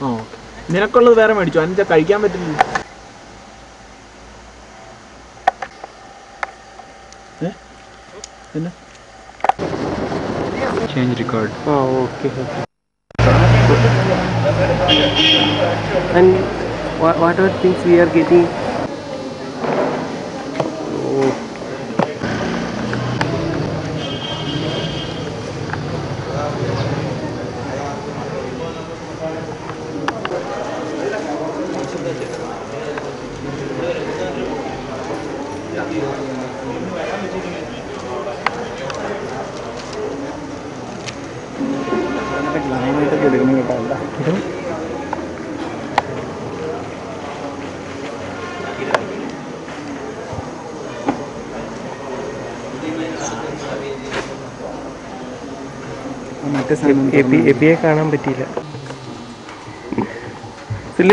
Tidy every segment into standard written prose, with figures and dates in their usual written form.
ആ നിനക്കുള്ളത് വേറെ മേടിച്ചു, അതെന്താ കഴിക്കാൻ പറ്റില്ല? പിന്നെ ചേഞ്ച് റിക്കാർഡ്. ആ okay okay. And what are things we are getting? എബിയെ കാണാൻ പറ്റിയില്ല.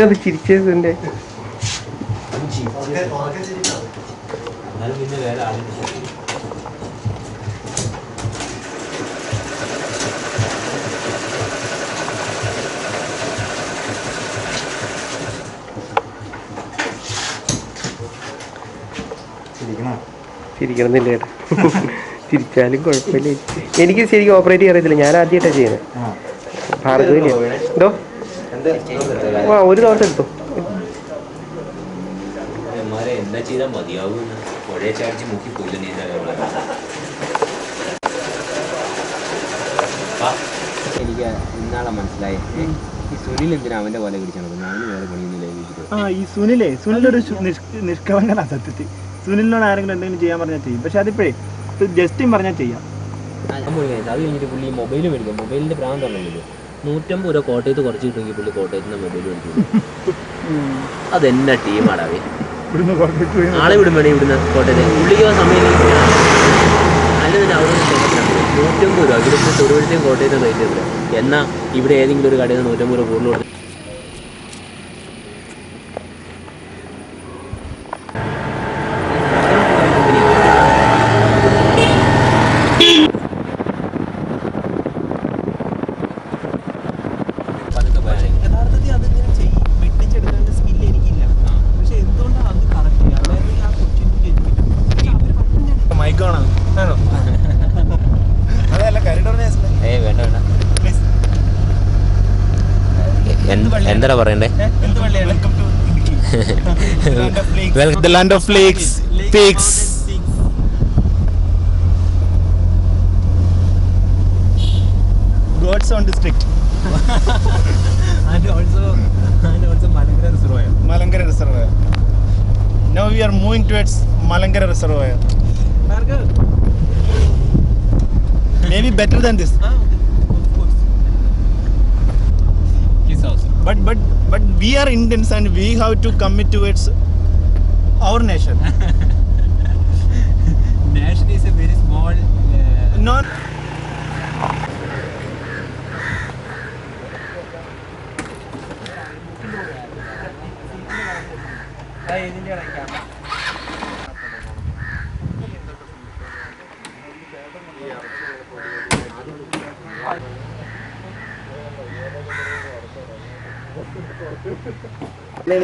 അത് ചിരിച്ചതിന്റെ ചിരിക്കണമെന്നില്ല ചേട്ടാ. ചിരിച്ചാലും കുഴപ്പമില്ല. എനിക്ക് ശരിക്കും ഓപ്പറേറ്റ് ചെയ്യാൻ അറിയത്തില്ല, ഞാൻ ആദ്യമായിട്ടാണ് ചെയ്യുന്നത്. ഭാർഗവില്ല എന്തോ ആ ഒരു ദിവസം എടുത്തു. എന്താ ചെയ്താൽ മതിയാവും? പുഴയെ ചാടിച്ച് മുക്കി പോയില്ല. എനിക്ക് ഇന്നാളെ മനസ്സിലായി ഈ സുനിൽ എന്തിനാ അവന്റെ പോലെ പിടിച്ചാണ് അവന് വേറെ പണിയൊന്നുമില്ല. ആ ഈ സുനിലൊരു നിഷ്കളങ്കനാണ് സത്യത്തിൽ. സുനിലിനോട് ആരെങ്കിലും എന്തെങ്കിലും ചെയ്യാൻ പറഞ്ഞാൽ ചെയ്യും. പക്ഷെ അതിപ്പോഴേ ജസ്റ്റിൻ പറഞ്ഞാൽ ചെയ്യാം. അത് കഴിഞ്ഞിട്ട് പുള്ളി മൊബൈൽ മേടിക്കാം. മൊബൈലിന്റെ ഭ്രാന്ത് ഉണ്ടല്ലോ. 150 രൂപ കോട്ടയത്ത് കുറച്ച് കിട്ടുമെങ്കിൽ പുള്ളി കോട്ടയത്ത് നിന്ന് മൊബൈൽ മേടിക്കും. അതെന്നാ ടീമാടാവേ. ആളെ വിടും വേണേ ഇവിടുന്ന് കോട്ടയത്ത് പുള്ളിക്ക് സമയം അല്ലെങ്കിൽ അവിടെ 150 രൂപ ഇവിടുത്തെ തൊടുപുഴത്തെയും കോട്ടയത്തെ റേറ്റ് എത്ര? എന്നാൽ ഇവിടെ ഏതെങ്കിലും ഒരു കടയിൽ നിന്ന് 150 രൂപ കൂടുതൽ കൊടുത്ത് എന്താ പറയണ്ടേ? The land of flakes, pigs. God sound district. and also Malangara Reservoir. Now we are moving towards Malangara Reservoir. Maybe better than this. But we are Indians and we have to commit towards our nation. Nation is a very small. Not.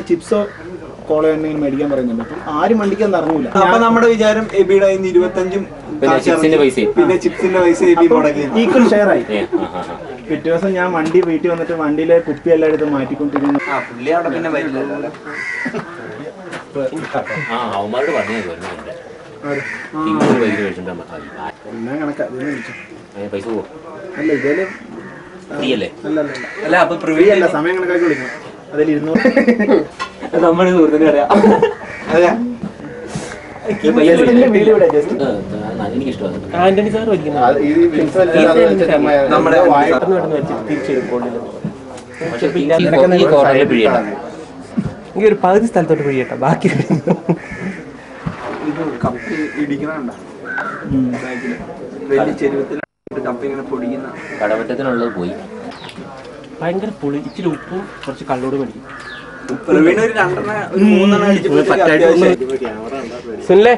ചിപ്സോ കോളോ എന്തെങ്കിലും മേടിക്കാൻ പറയുന്നുണ്ട്. അപ്പം ആരും വണ്ടിക്കാൻ അറിഞ്ഞില്ല. അപ്പൊ നമ്മുടെ വിചാരം എബിയുടെ 25 പിന്നെ ചിപ്സിന്റെ പൈസ എബി മുടക്കി ഈക്വൽ ഷെയർ ആയി. പിറ്റേ ദിവസം ഞാൻ വണ്ടി വീട്ടിൽ വന്നിട്ട് വണ്ടിയിലെ കുപ്പി എല്ലാം എടുത്ത് മാറ്റിക്കൊണ്ടിരിക്കുന്നു. അല്ല ഇതേല് അല്ല അപ്പൊ പ്രിവിയല്ല, സമയം കണക്കാക്കി വിളിക്കണം. അതിൽ 200 നമ്മുടെ സുഹൃത്തിന് അറിയാം. ആന്റണി സാർ ഈ ഒരു പകുതി സ്ഥലത്തോട്ട് പിഴിയട്ടോ, ബാക്കി കടമറ്റത്തിനുള്ളത് പോയി. ഭയങ്കര പുളി. ഇച്ചിരി ഉപ്പും കുറച്ച് കള്ളോട് മേടിക്കും. സുനിലേ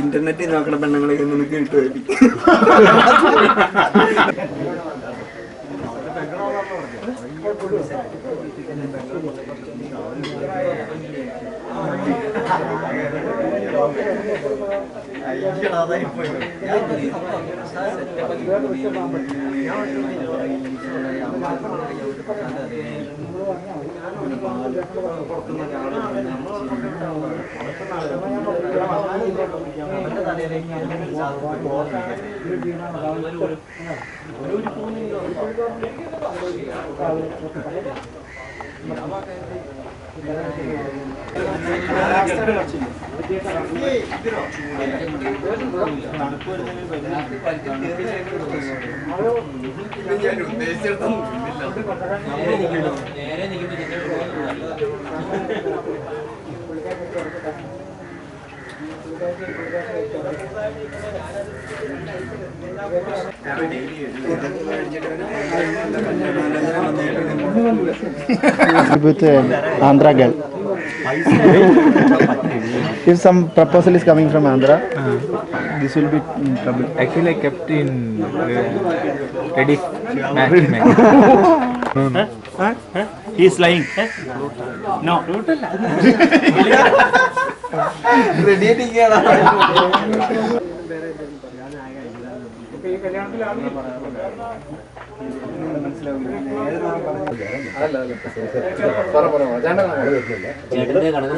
ഇന്റർനെറ്റിൽ നോക്കണ പെണ്ണുങ്ങളെ നിനക്ക് കിട്ടുമായിരിക്കും. With Andhra girl. If some proposal is coming from Andhra, this will be trouble. Actually, I kept in ready matchmaking. He is lying. No. ചേട്ടന്റെ കണക്ക്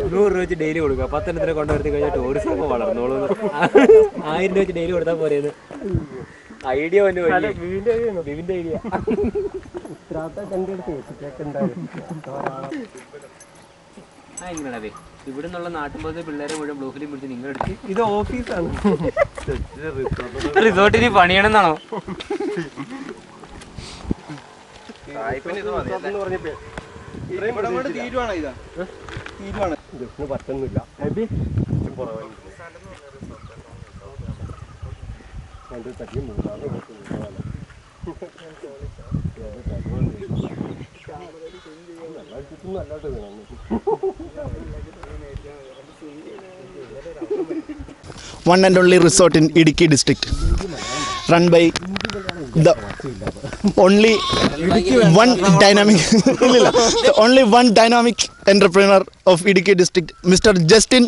$100 ഡെയിലി കൊടുക്കുക. 10 കൊണ്ടുവരുത്തി കഴിഞ്ഞാൽ ടൂറിസം ഒക്കെ വളർന്നോളൂ. 1000 വെച്ച് ഡെയിലി കൊടുത്താൽ പോരെയെന്ന് ഐഡിയ വിവിന്റെ ഐഡിയ. എങ്ങനെയാണേ ഇവിടെ നിന്നുള്ള നാട്ടുമ്പോ പിള്ളേരെ മുഴുവൻ ബ്ലൂ ഫിലിം പിടിച്ച് നിങ്ങൾ എടുത്ത് ഇത് ഓഫീസാണ്. റിസോർട്ടിന് പണിയണമെന്നാണോ? പറ്റുന്നില്ല. One and only resort in Idukki district, run by the only one dynamic entrepreneur of Idukki district, Mr. Justin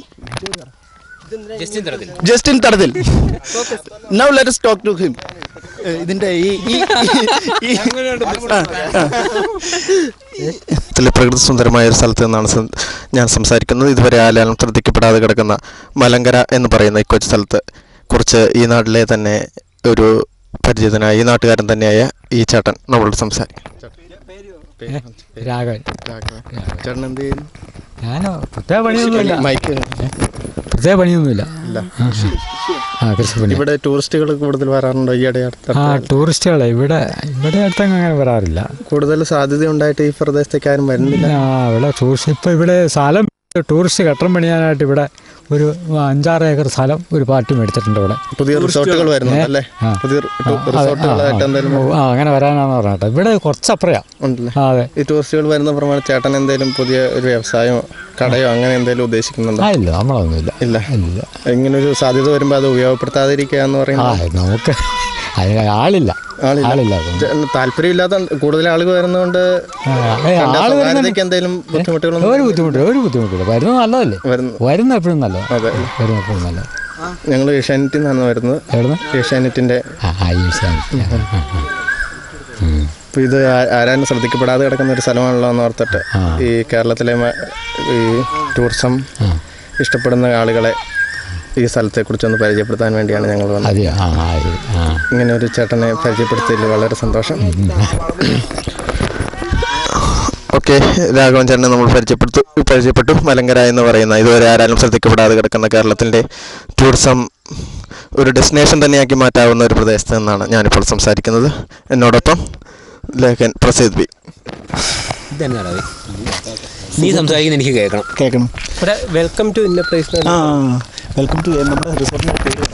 Tadadil. Now let us talk to him. ഇതിന്റെ പ്രകൃതി സുന്ദരമായ ഒരു സ്ഥലത്ത് നിന്നാണ് ഞാൻ സംസാരിക്കുന്നത്. ഇതുവരെ ആരും ശ്രദ്ധിക്കപ്പെടാതെ കിടക്കുന്ന മലങ്കര എന്ന് പറയുന്ന ഈ കൊച്ചു സ്ഥലത്ത് കുറിച്ച് ഈ നാട്ടിലെ തന്നെ ഒരു പരിചിതനായ ഈ നാട്ടുകാരൻ തന്നെയായ ഈ ചേട്ടൻ നമ്മളോട് സംസാരിക്കും. രാഘവൻ. ചേട്ടൻ എന്ത് ചെയ്യുന്നു? ഞാനോ പ്രത്യേക പണിയൊന്നുമില്ല. മൈക്ക് പ്രത്യേക പണിയൊന്നുമില്ല. കൃഷിപ്പണി. ഇവിടെ ടൂറിസ്റ്റുകൾ കൂടുതൽ വരാറുണ്ടോ ഈയിടെ? ടൂറിസ്റ്റുകളെ ഇവിടെ അടുത്തങ്ങ് അങ്ങനെ വരാറില്ല. കൂടുതൽ സാധ്യത ഉണ്ടായിട്ട് ഈ പ്രദേശത്തേക്ക് ആരും വരുന്നില്ല. ഇവിടെ ടൂറിസ്റ്റ് ഇപ്പം ഇവിടെ സ്ഥലം ടൂറിസ്റ്റ് കെട്ടം പണിയാനായിട്ട് ഇവിടെ ഒരു 5-6 ഏക്കർ സ്ഥലം ഒരു പാർട്ടി മേടിച്ചിട്ടുണ്ട് ഇവിടെ. പുതിയ റിസോർട്ടുകൾ വരുന്നുണ്ടല്ലേ? പുതിയ റിസോർട്ടുകളായിട്ട് എന്തെങ്കിലും അങ്ങനെ വരാനാന്ന് പറഞ്ഞിട്ട് ഇവിടെ കുറച്ചപ്പുറയാ ഉണ്ടല്ലേ? അതെ. ഈ ടൂറിസ്റ്റുകൾ വരുന്ന പ്രമാണം ചേട്ടൻ എന്തെങ്കിലും പുതിയ ഒരു വ്യവസായമോ കടയോ അങ്ങനെ എന്തെങ്കിലും ഉദ്ദേശിക്കുന്നുണ്ടോ? ഇല്ല, നമ്മളൊന്നുമില്ല. ഇല്ല. ഇങ്ങനൊരു സാധ്യത വരുമ്പോൾ അത് ഉപയോഗപ്പെടുത്താതിരിക്കുക എന്ന് പറയുന്നത് നമുക്ക് ആളില്ല. താല്പര്യമില്ലാത്ത കൂടുതൽ ആളുകൾ വരുന്നതുകൊണ്ട് എന്തെങ്കിലും ബുദ്ധിമുട്ടുകളൊന്നും? ഒരു ബുദ്ധിമുട്ടില്ല. വരുന്നത് നല്ലതല്ലേ? വരുന്ന എപ്പോഴും നല്ലത്. വരുന്ന എപ്പോഴും നല്ലത്. ഞങ്ങൾ ഏഷ്യാനെറ്റിൽ നിന്നാണ് വരുന്നത്. ഏഷ്യാനെറ്റിന്റെ. അപ്പോൾ ഇത് ആരാനും ശ്രദ്ധിക്കപ്പെടാതെ കിടക്കുന്ന ഒരു സ്ഥലമാണല്ലോ എന്ന് ഓർത്തിട്ട് ഈ കേരളത്തിലെ ഈ ടൂറിസം ഇഷ്ടപ്പെടുന്ന ആളുകളെ ഈ സ്ഥലത്തെക്കുറിച്ചൊന്ന് പരിചയപ്പെടുത്താൻ വേണ്ടിയാണ് ഞങ്ങൾ വന്നത്. ഇങ്ങനെ ഒരു ചേട്ടനെ പരിചയപ്പെടുത്തിയതിൽ വളരെ സന്തോഷം. ഓക്കെ, രാഘവൻ ചേട്ടനെ നമ്മൾ പരിചയപ്പെട്ടു. മലങ്കര എന്ന് പറയുന്ന ഇതുവരെ ആരാലും ശ്രദ്ധിക്കപ്പെടാതെ കിടക്കുന്ന കേരളത്തിൻ്റെ ടൂറിസം ഒരു ഡെസ്റ്റിനേഷൻ തന്നെയാക്കി മാറ്റാവുന്ന ഒരു പ്രദേശത്ത് നിന്നാണ് ഞാനിപ്പോൾ സംസാരിക്കുന്നത്. എന്നോടൊപ്പം ലേഖൻ പ്രസീദ് ബി. നീ സംസാരിക്കുന്ന എനിക്ക് കേൾക്കണം. വെൽക്കം ടു ഇന്ന പ്ലേസ്. വെൽക്കം ടു നമ്മുടെ റിസോർട്ടിൻ്റെ പേര്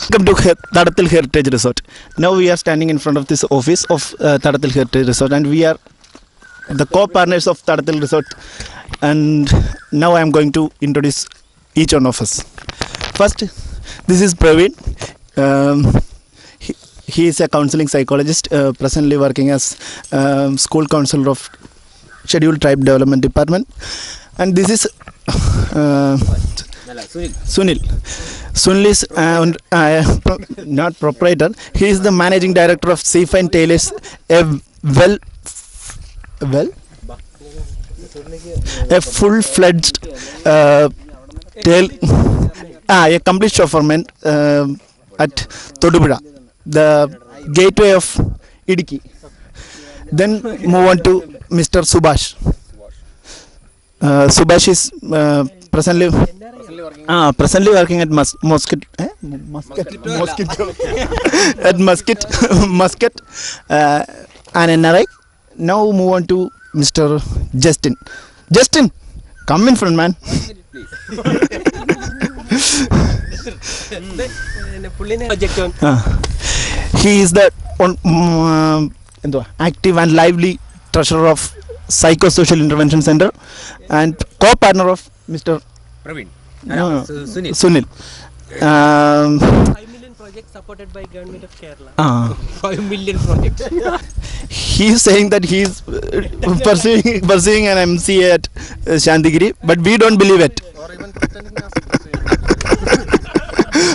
welcome to Tadathil Heritage Resort. Now we are standing in front of this office of Tadathil Heritage Resort and we are the co-partners of Tadathil Resort, and now I am going to introduce each one of us. First, this is Praveen. He is a counseling psychologist, presently working as school counselor of Scheduled Tribe Development Department. And this is Sunil. Sunil is not proprietor. He is the managing director of Seafine Tailors, a full-fledged a complete chauffeurman at Todupuzha, the gateway of Idukki. Then move on to Mr. Subhash. Subhash is presently working at Muscat and NRI. Now move on to Mr. Justin. Justin, come in front, man. He is the active and lively treasurer of Psychosocial Intervention Center and co-partner of Mr. Praveen. Sunil. 5 million projects supported by Government of Kerala. 5 million projects. He is saying that he is pursuing an MCA at Shantigiri, but we don't believe it.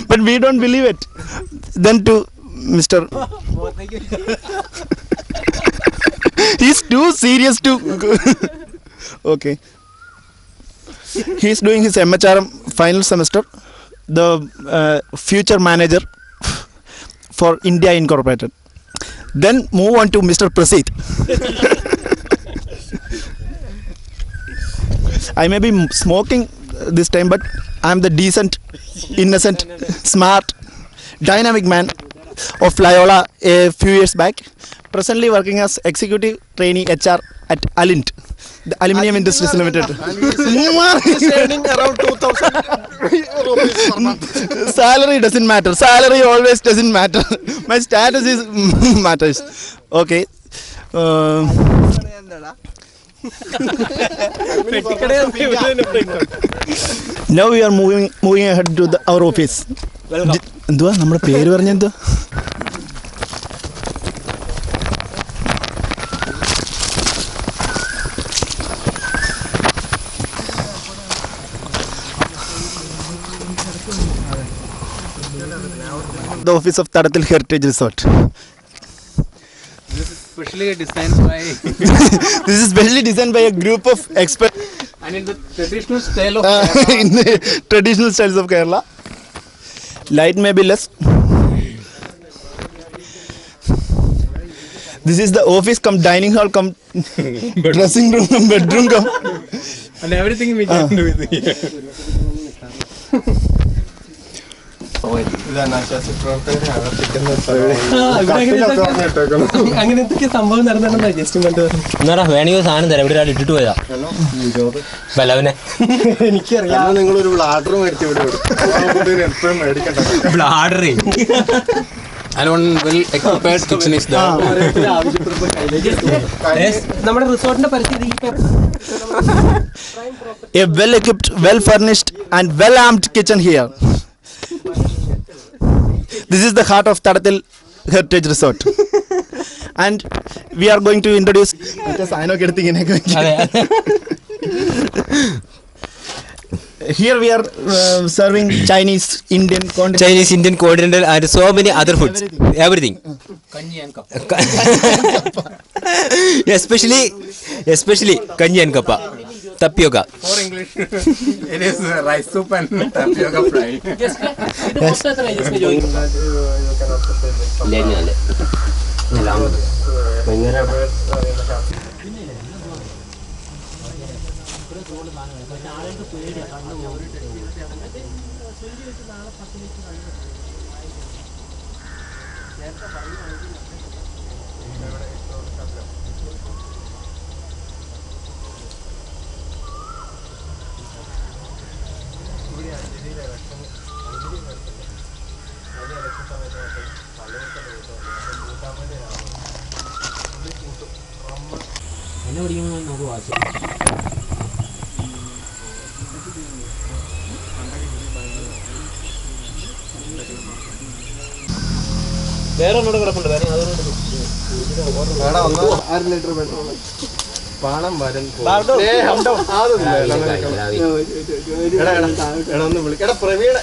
But we don't believe it. Then to Mr. He's too serious to. Okay. He's doing his MHRM final semester, the future manager for India Incorporated. Then move on to Mr. Prasid. I may be smoking this time, but I am the decent, innocent, smart, dynamic man of Loyola a few years back. Presently working as executive trainee HR at Alint, the Aluminium Industries Limited. He's earning around 2,000 rupees per month. Salary doesn't matter. Salary always doesn't matter. My status is matters. Okay. Now we are moving ahead to our office. എന്തുവാ നമ്മുടെ പേര് പറഞ്ഞെന്തോ? The office of Tadathil Heritage Resort. This is specially designed by This is specially designed by a group of experts. and in the traditional style of In the traditional styles of Kerala. Light may be less. This is the office come dining hall come dressing room come bedroom come. and everything we can do with here. അങ്ങനെ എന്തൊക്കെ സംഭവം നടന്നിട്ടുണ്ടോ just കണ്ടു. എന്നാ വേണമെങ്കിൽ സാധനം തരാം. ഇവിടെ ഒരാൾ ഇട്ടിട്ട് പോയതാ ബലവനെ. എനിക്കറിയാം. നിങ്ങളൊരു ബ്ലാഡർ മേടിച്ചു എപ്പോഴും മേടിക്കണ്ട. ബ്ലാഡർ നമ്മുടെ റിസോർട്ടിന്റെ പരിസ്ഥിതി A well equipped, well furnished and well armed kitchen here. This is the heart of Tadathil Heritage Resort. And we are going to introduce here we are serving Chinese, Indian continental and so many other foods. Everything. especially kanji and kappa. Tapioca. For English, it is rice soup and tapioca fry. വേറെ ഒന്നോട് കിടപ്പുണ്ട്. പണം വരും. പ്രവീണ